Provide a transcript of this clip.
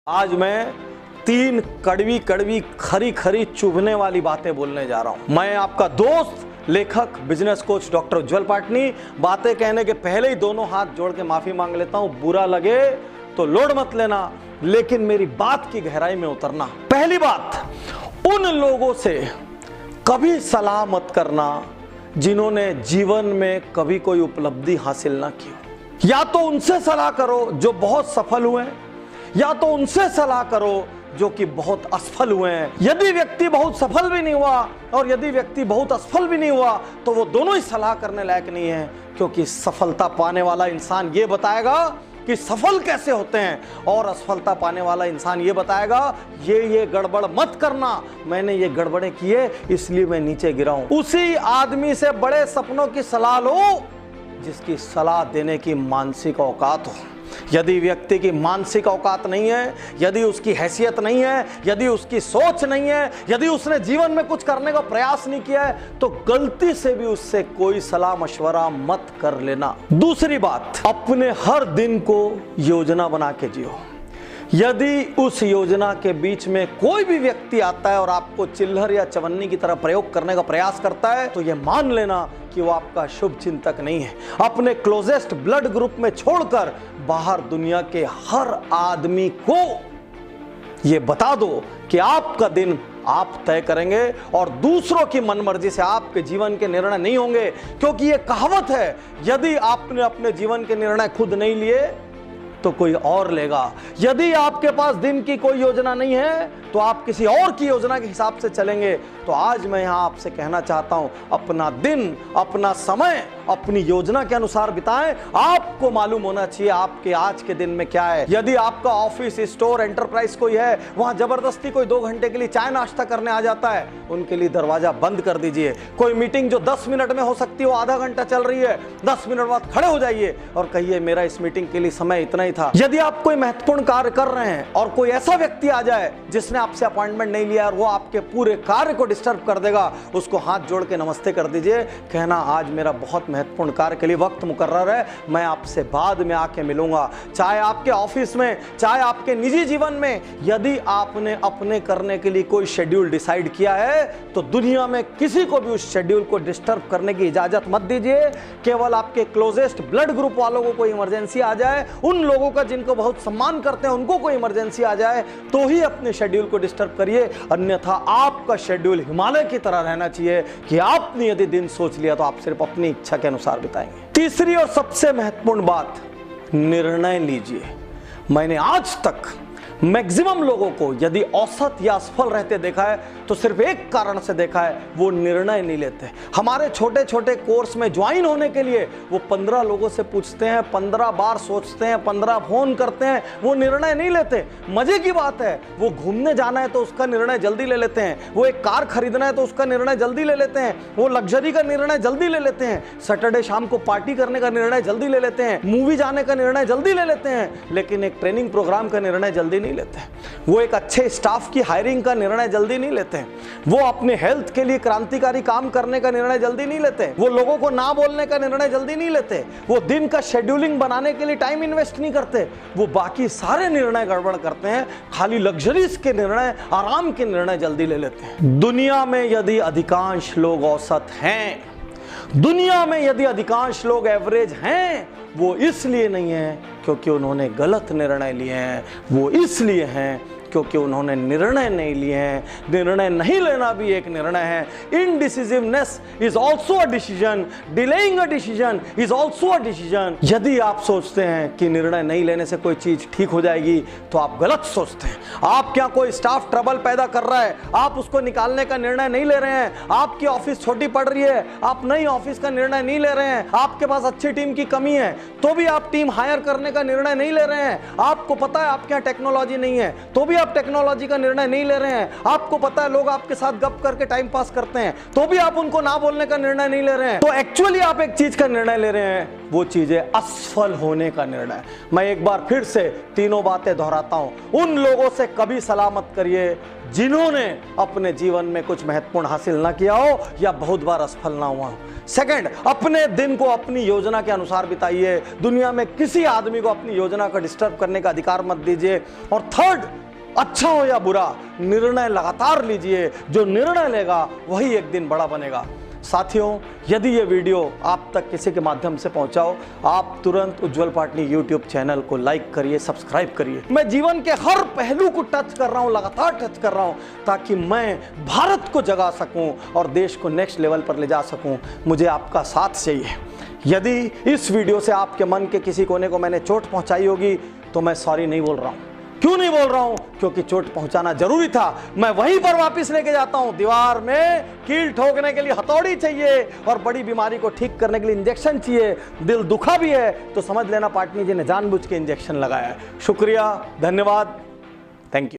आज मैं 3 कड़वी कड़वी खरी खरी चुभने वाली बातें बोलने जा रहा हूं। मैं आपका दोस्त, लेखक, बिजनेस कोच डॉक्टर उज्जवल पाटनी। बातें कहने के पहले ही दोनों हाथ जोड़ के माफी मांग लेता हूं। बुरा लगे तो लोड मत लेना, लेकिन मेरी बात की गहराई में उतरना। पहली बात, उन लोगों से कभी सलाह मत करना जिन्होंने जीवन में कभी कोई उपलब्धि हासिल ना की हो। या तो उनसे सलाह करो जो बहुत सफल हुए हैं, या तो उनसे सलाह करो जो कि बहुत असफल हुए हैं। यदि व्यक्ति बहुत सफल भी नहीं हुआ और यदि व्यक्ति बहुत असफल भी नहीं हुआ तो वो दोनों ही सलाह करने लायक नहीं है, क्योंकि सफलता पाने वाला इंसान ये बताएगा कि सफल कैसे होते हैं और असफलता पाने वाला इंसान ये बताएगा ये गड़बड़ मत करना, मैंने ये गड़बड़ें किए इसलिए मैं नीचे गिरा हूं। उसी आदमी से बड़े सपनों की सलाह लो जिसकी सलाह देने की मानसिक औकात हो। यदि व्यक्ति की मानसिक औकात नहीं है, यदि उसकी हैसियत नहीं है, यदि उसकी सोच नहीं है, यदि उसने जीवन में कुछ करने का प्रयास नहीं किया है, तो गलती से भी उससे कोई सलाह मशवरा मत कर लेना। दूसरी बात, अपने हर दिन को योजना बना के जियो। यदि उस योजना के बीच में कोई भी व्यक्ति आता है और आपको चिल्हर या चवन्नी की तरह प्रयोग करने का प्रयास करता है, तो यह मान लेना कि वो आपका शुभ चिंतक नहीं है। अपने क्लोजेस्ट ब्लड ग्रुप में छोड़कर बाहर दुनिया के हर आदमी को ये बता दो कि आपका दिन आप तय करेंगे और दूसरों की मनमर्जी से आपके जीवन के निर्णय नहीं होंगे। क्योंकि ये कहावत है, यदि आपने अपने जीवन के निर्णय खुद नहीं लिए तो कोई और लेगा। यदि आपके पास दिन की कोई योजना नहीं है तो आप किसी और की योजना के हिसाब से चलेंगे। तो आज मैं यहां आपसे कहना चाहता हूं, अपना दिन, अपना समय अपनी योजना के अनुसार बिताएं। आपको मालूम होना चाहिए आपके आज के दिन में क्या है। यदि आपका ऑफिस, स्टोर, एंटरप्राइज कोई है, वहां जबरदस्ती कोई 2 घंटे के लिए चाय नाश्ता करने आ जाता है, उनके लिए दरवाजा बंद कर दीजिए। कोई मीटिंग जो 10 मिनट में हो सकती है वो आधा घंटा चल रही है, 10 मिनट बाद खड़े हो जाइए और कहिए मेरा इस मीटिंग के लिए समय इतना ही था। यदि आप कोई महत्वपूर्ण कार्य कर रहे हैं और कोई ऐसा व्यक्ति आ जाए जिसने आपसे अपॉइंटमेंट नहीं लिया और वो आपके पूरे कार्य को डिस्टर्ब कर देगा, उसको हाथ जोड़ के नमस्ते कर दीजिए। कहना आज मेरा बहुत महत्वपूर्ण कार्य के लिए वक्त मुकर्रर है, मैं आपसे बाद में आके मिलूंगा। चाहे आपके ऑफिस में, चाहे आपके निजी जीवन में, यदि आपने अपने करने के लिए कोई शेड्यूल डिसाइड किया है तो दुनिया में किसी को भी उस शेड्यूल को डिस्टर्ब करने की इजाजत मत दीजिए। केवल आपके क्लोजेस्ट ब्लड ग्रुप वालों को कोई इमरजेंसी आ जाए, उन लोगों का जिनको बहुत सम्मान करते हैं उनको कोई इमरजेंसी आ जाए तो ही अपने शेड्यूल को डिस्टर्ब करिए, अन्यथा आपका शेड्यूल हिमालय की तरह रहना चाहिए कि आपने यदि दिन सोच लिया तो आप सिर्फ अपनी इच्छा के अनुसार बिताएंगे। तीसरी और सबसे महत्वपूर्ण बात, निर्णय लीजिए। मैंने आज तक मैक्सिमम लोगों को यदि औसत या असफल रहते देखा है तो सिर्फ एक कारण से देखा है, वो निर्णय नहीं लेते। हमारे छोटे छोटे कोर्स में ज्वाइन होने के लिए वो 15 लोगों से पूछते हैं, 15 बार सोचते हैं, 15 फोन करते हैं, वो निर्णय नहीं लेते। मजे की बात है, वो घूमने जाना है तो उसका निर्णय जल्दी ले लेते हैं, वो एक कार खरीदना है तो उसका निर्णय जल्दी ले लेते हैं, वो लग्जरी का निर्णय जल्दी ले लेते हैं, सैटरडे शाम को पार्टी करने का निर्णय जल्दी ले लेते हैं, मूवी जाने का निर्णय जल्दी ले लेते हैं, लेकिन एक ट्रेनिंग प्रोग्राम का निर्णय जल्दी नहीं लेते। वो एक अच्छे स्टाफ की हायरिंग का निर्णय जल्दी नहीं लेते। वो अपने हेल्थ के लिए क्रांतिकारी काम करने का निर्णय जल्दी नहीं लेते। वो लोगों को ना बोलने का निर्णय जल्दी नहीं लेते। वो दिन का शेड्यूलिंग बनाने के लिए टाइम इन्वेस्ट नहीं करते। वो बाकी सारे निर्णय गड़बड़ करते हैं, खाली लग्जरीज के निर्णय, आराम के निर्णय जल्दी ले लेते हैं। दुनिया में यदि अधिकांश लोग औसत हैं, दुनिया में यदि अधिकांश लोग एवरेज हैं, वो इसलिए नहीं है क्योंकि उन्होंने गलत निर्णय लिए हैं, वो इसलिए हैं क्योंकि उन्होंने निर्णय नहीं लिए हैं। निर्णय नहीं लेना भी एक निर्णय है। Indecisiveness is also a decision, delaying a decision is also a decision. यदि आप सोचते हैं कि निर्णय नहीं लेने से कोई चीज ठीक हो जाएगी तो आप गलत सोचते हैं। आप क्या कोई स्टाफ ट्रबल पैदा कर रहा है, आप उसको निकालने का निर्णय नहीं ले रहे हैं। आपकी ऑफिस छोटी पड़ रही है, आप नई ऑफिस का निर्णय नहीं ले रहे हैं। आपके पास अच्छी टीम की कमी है तो भी आप टीम हायर करने का निर्णय नहीं ले रहे हैं। आपको पता है आपके यहाँ टेक्नोलॉजी नहीं है तो भी आप टेक्नोलॉजी का निर्णय नहीं ले रहे हैं। आपको पता है लोग आपके साथ गप करके टाइम पास करते हैं, तो भी आप उनको ना बोलने का निर्णय नहीं ले रहे हैं। तो एक्चुअली आप एक चीज का निर्णय ले रहे हैं, वो चीज है असफल होने का निर्णय। मैं एक बार फिर से तीनों बातें दोहराता हूं। उन लोगों से कभी सलाह मत करिए जिन्होंने अपने जीवन में कुछ महत्वपूर्ण हासिल ना किया हो या बहुत बार असफल ना हुआ हो। सेकंड, अपने दिन को अपनी योजना के अनुसार बिताइए। दुनिया में किसी आदमी को अपनी योजना का डिस्टर्ब करने का अधिकार मत दीजिए। और थर्ड, अच्छा हो या बुरा, निर्णय लगातार लीजिए। जो निर्णय लेगा वही एक दिन बड़ा बनेगा। साथियों, यदि ये वीडियो आप तक किसी के माध्यम से पहुंचाओ, आप तुरंत उज्जवल पाटनी यूट्यूब चैनल को लाइक करिए, सब्सक्राइब करिए। मैं जीवन के हर पहलू को टच कर रहा हूं, लगातार टच कर रहा हूं, ताकि मैं भारत को जगा सकूं और देश को नेक्स्ट लेवल पर ले जा सकूं। मुझे आपका साथ चाहिए। यदि इस वीडियो से आपके मन के किसी कोने को मैंने चोट पहुंचाई होगी तो मैं सॉरी नहीं बोल रहा हूं। क्यों नहीं बोल रहा हूं? क्योंकि चोट पहुंचाना जरूरी था। मैं वहीं पर वापस लेके जाता हूं। दीवार में कील ठोकने के लिए हथौड़ी चाहिए और बड़ी बीमारी को ठीक करने के लिए इंजेक्शन चाहिए। दिल दुखा भी है तो समझ लेना पाटनी जी ने जानबूझ के इंजेक्शन लगाया है। शुक्रिया, धन्यवाद, थैंक यू।